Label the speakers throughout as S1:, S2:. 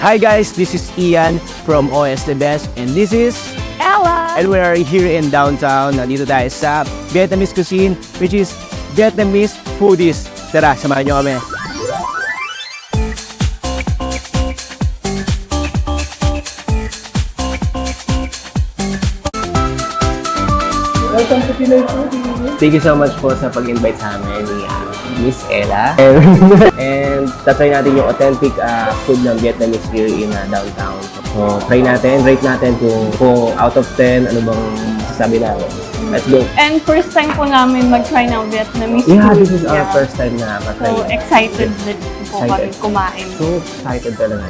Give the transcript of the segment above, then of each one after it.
S1: Hi guys, this is Ian from OS The Best and this is
S2: Ella!
S1: and we are here in downtown. Nandito tayo sa Vietnamese cuisine which is Vietnamese foodies. Tara, samahan nyo kami. Welcome to Pinoy Foodies. Thank you so much po sa pag-invite sa amin ni Miss Ella. And tatry natin yung authentic food ng Vietnamese here in downtown. So, try natin, rate natin kung out of 10, ano bang masasabi namin. Let's go.
S2: And first time po namin mag-try ng Vietnamese food.
S1: Yeah, this is our first time na matry.
S2: So, excited din po kami kumain.
S1: So excited talaga.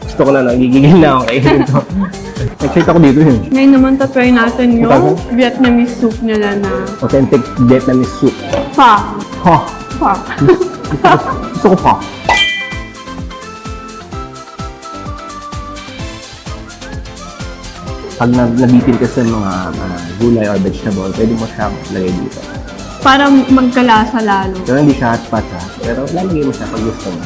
S1: Gusto ko na, nagigigil na ako kayo dito. Excited ako dito yun.
S2: Ngayon naman tatry natin yung Vietnamese soup nila na
S1: Authentic Vietnamese soup.
S2: pho.
S1: Ha!
S2: Pho.
S1: Gusto ko pa. Pag nabitin ka sa mga gulay or vegetable, pwede mo siyang lagay dito.
S2: Para magkalasa lalo.
S1: Pero hindi siya hot pot ha. Pero lalagay mo siya pag gusto mo.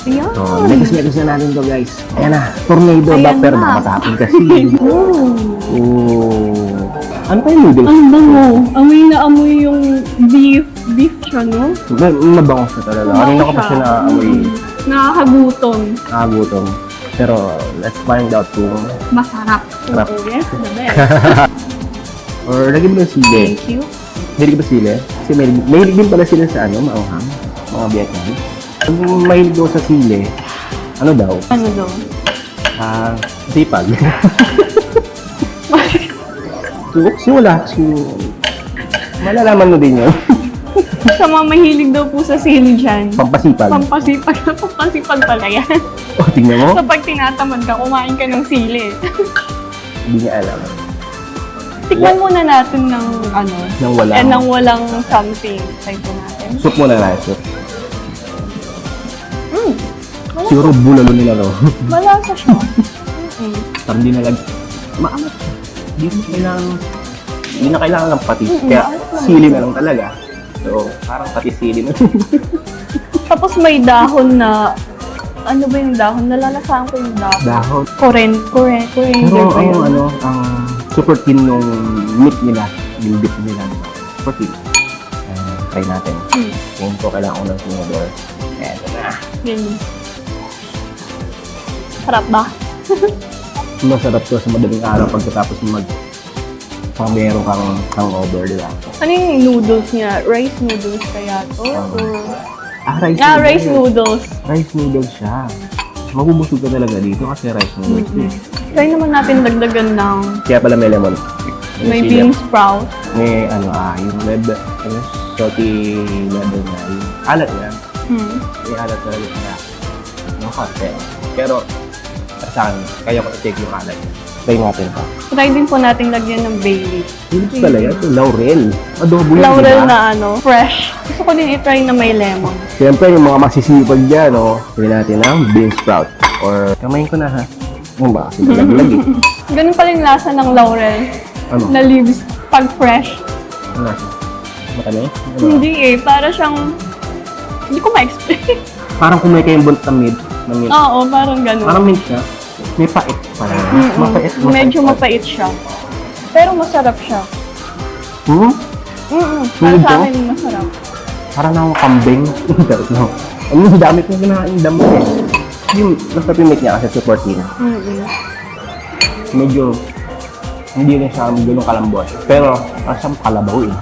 S2: Ayan.
S1: So, mekos na natin to guys. Ayan na, tornado ba?
S2: Ayan
S1: Pero
S2: na.
S1: baka matapon kasi. Oh. Ano pa yung noodles?
S2: Ang bango. Amoy na amoy yung beef siya, no?
S1: Mabango siya talaga. Kanina ko pa siya naamoy.
S2: Nakakagutom.
S1: Nakagutom. Pero let's find out kung
S2: Masarap.
S1: Sarap.
S2: Oo, yes, the best.
S1: or lagyan mo ng sili.
S2: Thank you.
S1: Mahilig ba sili? Kasi mahilig din pala sila sa maanghang. Mga Vietnam. Kung mahilig daw sa sili, ano daw?
S2: Ano daw?
S1: Sipag. Simula. Malalaman mo din yun.
S2: Sa mga mahilig daw po sa sili dyan.
S1: Pampasipag.
S2: Pampasipag pala yan.
S1: O, tingnan mo.
S2: Kapag tinatamad ka, kumain ka ng sili.
S1: Hindi niya alam.
S2: Tikman muna natin ng ano.
S1: Nang walang.
S2: Nang walang something. Try po natin.
S1: Soup muna na, soup.
S2: Malasa.
S1: Siguro bulalo nila, no?
S2: Malasa siya.
S1: Parang di na maangat siya. Hindi na kailangan ng patis. Kaya sili na lang talaga. So, parang patis sili na.
S2: Tapos may dahon na, ano ba yung dahon? Nalalasaan ko yung dahon.
S1: Dahon.
S2: Coriander
S1: Pero
S2: ba yun?
S1: ang super thin nung meat nila, yung beef nila. Super thin. Try natin. Tingin ko kailangan ko ng sinodor. Eto na.
S2: Yun. Sarap ba?
S1: Masarap to sa madaling araw pagkatapos meron kang hangover, di ba?
S2: Ano yung noodles niya? Rice noodles kaya to?
S1: Rice
S2: Noodles.
S1: Rice noodles siya. Mabubusog ka talaga dito kasi rice noodles.
S2: Try naman natin dagdagan ng
S1: Kaya pala may lemon.
S2: may bean sprout.
S1: May yung salty level na yung alat niya. May alat talaga siya. Konti. Pero sa akin, kaya ko i-take yung alat niya. Try natin pa.
S2: Try din po natin lagyan ng bay leaf.
S1: Hindi talaga ito, laurel. Adobo yan,
S2: Laurel
S1: diba?
S2: na fresh. Gusto ko din i-try na may lemon.
S1: Siyempre, yung mga masisipag dyan, try natin ang bean sprout. Or, kamayin ko na ha. Ano ba? Kasi malaglag eh.
S2: Ganun pa rin lasa ng laurel
S1: Ano?
S2: na leaves pag fresh.
S1: Ano natin? Matami? Ano?
S2: Hindi para siyang, hindi ko ma-explain.
S1: Parang kumay kayong bunt ng mint.
S2: Oo, parang ganun.
S1: Parang mint siya. May pait pa rin. Mapait.
S2: Medyo mapait siya. Pero masarap siya. Para sa akin masarap.
S1: Parang nakong kambing. No. Ang dami kong kinahain damo eh. Yung nasa pimik niya kasi super thin. Medyo hindi rin siya ganun kalambot. Pero parang siyang kalabaw eh.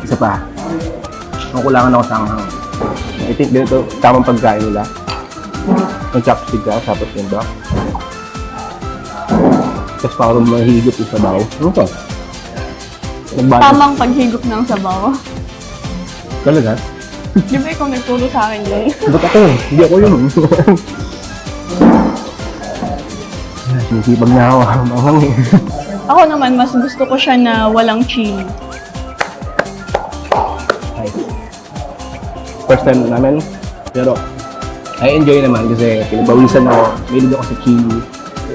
S1: Isa pa. Ang kulangan ako sa hanghang. I think dito tamang pagkain nila. Ang chopstick ka, tapos yun ba? Tapos parang mahigop yung sabaw. Ano to?
S2: Tamang paghigop ng sabaw.
S1: Talaga?
S2: Di ba ikaw nagturo sa akin yun?
S1: Ba't ako? Hindi ako yun. Sinisipag na ako. Manghang eh.
S2: Ako naman, mas gusto ko siya na walang chili.
S1: First time namin. Pero, I enjoy naman kasi pinabawisan ako. Mahilig ako sa chili,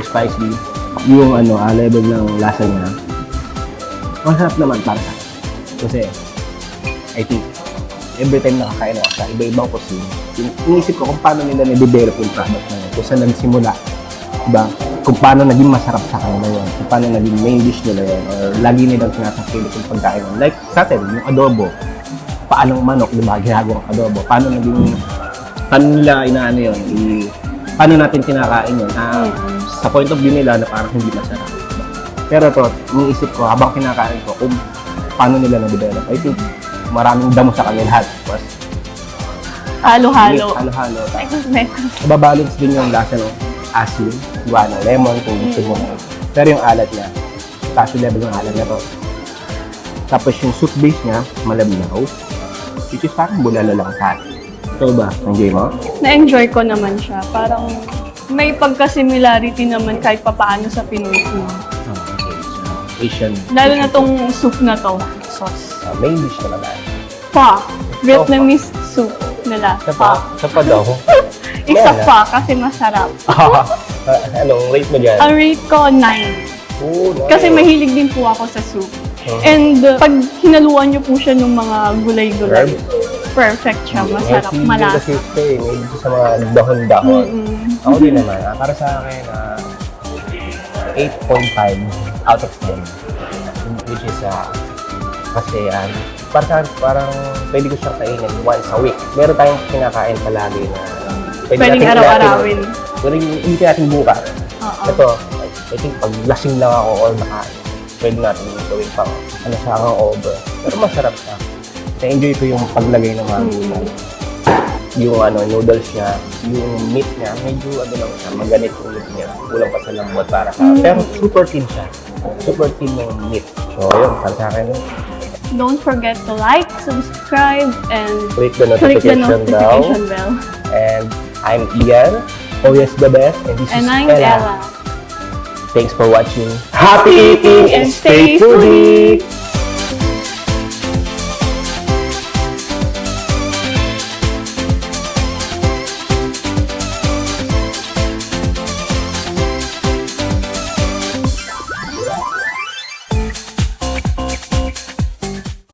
S1: spicy. Yung level ng lasa niya. Masarap naman para sa akin. Kasi, I think, every time nakakain ako sa iba-ibang cuisine, iniisip ko kung paano nila na-develop yung product na yun, kung saan nagsimula, diba? Kung paano naging masarap sa kanila yun, kung paano naging main dish nila yun, or lagi nilang sinasangkilit yung pagkain yun. Like sa atin, yung adobo, paanong manok, diba, ginagawang adobo, paano nila inaano yun, paano natin kinakain yun, sa point of view nila na parang hindi masarap. Diba? Pero to, iniisip ko, habang kinakain ko, kung paano nila na-develop, I think, maraming damo sa kanila lahat. Mas
S2: Halo-halo.
S1: halo-halo.
S2: Mekos.
S1: Mababalance din yung lasa ng asin, gawa ng lemon, kung gusto mo. Pero yung alat niya, cashew level yung alat niya to. Tapos yung soup base niya, malabnaw, which is parang bulalo lang sa atin. Ito ba? Enjoy mo?
S2: Na-enjoy ko naman siya. Parang may pagka-similarity naman kahit papaano sa Pinoy food.
S1: Okay, so Asian.
S2: Lalo na tong soup na to. Sauce.
S1: Main dish na naman.
S2: Pa. Vietnamese soup nila.
S1: Sa pa daw.
S2: Isa
S1: Yan,
S2: pa kasi masarap.
S1: Anong rate mo dyan?
S2: Ang rate ko, 9.
S1: Oh, no.
S2: Kasi mahilig din po ako sa soup. And pag hinaluan niyo po siya ng mga gulay-gulay, perfect siya. Masarap, malasa.
S1: Kasi ito eh, may dito sa mga dahon-dahon. Ako din naman, para sa akin, 8.5 out of 10. Which is, kasi parang pwede ko siyang kainin once a week. Meron tayong kinakain palagi na
S2: Pwedeng araw-arawin.
S1: Pero hindi natin bukas. Ito, I think pag lasing lang ako or nakain, pwede natin gawin pang sa over. Pero masarap siya. Na-enjoy ko yung paglagay ng mga gulay. Yung noodles niya, yung meat niya, medyo lang siya, maganit yung meat niya. Kulang pa sa lambot para sa pero super thin siya. Super thin yung meat. So, ayun, para sa akin.
S2: Don't forget to like, subscribe, and
S1: Click the
S2: click the
S1: notification
S2: notification bell.
S1: And I'm Ian, always the best, and this
S2: And
S1: is
S2: I'm
S1: Ella.
S2: Ella.
S1: Thanks for watching. Happy eating and stay foodie!